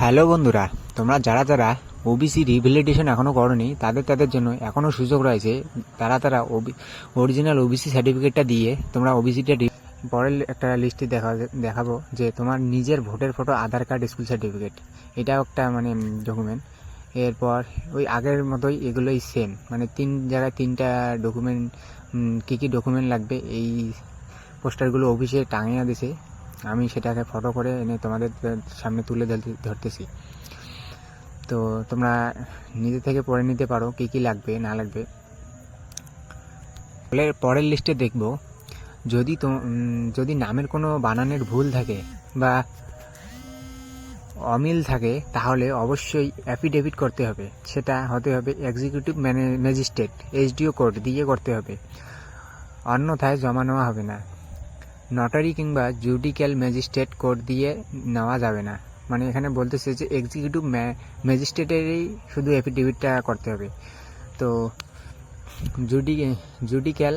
Hello বন্ধুরা, তোমরা যারা যারা ওবিসি রিভ্যালিডেশন এখনও করনি তাদের জন্য এখনও সুযোগ রয়েছে। তারা অরিজিনাল ওবিসি সার্টিফিকেটটা দিয়ে তোমরা ওবিসিটা পরের একটা লিস্টে দেখাবো যে তোমার নিজের ভোটের ফটো, আধার কার্ড, স্কুল সার্টিফিকেট, এটাও একটা ডকুমেন্ট। এরপর ওই আগের মতোই এগুলোই সেম, তিন জায়গায় তিনটা ডকুমেন্ট। কী কী ডকুমেন্ট লাগবে এই পোস্টারগুলো অফিসে টাঙিয়ে দিছে। আমি সেটাকে ফটো করে এনে তোমাদের সামনে তুলে ধরতেছি। তো তোমরা নিজে থেকে পড়ে নিতে পারো কী কী লাগবে না লাগবে। পরের লিস্টে দেখব, যদি নামের কোনো বানানের ভুল থাকে বা অমিল থাকে তাহলে অবশ্যই অ্যাফিডেভিট করতে হবে। সেটা হতে হবে এক্সিকিউটিভ ম্যাজিস্ট্রেট এসডিও কোর্ট দিয়ে করতে হবে, অন্যথায় জমা নেওয়া হবে না। নটারি কিংবা জুডিক্যাল ম্যাজিস্ট্রেট কোর্ট দিয়ে নেওয়া যাবে না। এখানে বলতেছে যে এক্সিকিউটিভ ম্যাজিস্ট্রেটেরই শুধু অ্যাফিডেভিটটা করতে হবে। তো জুডিক্যাল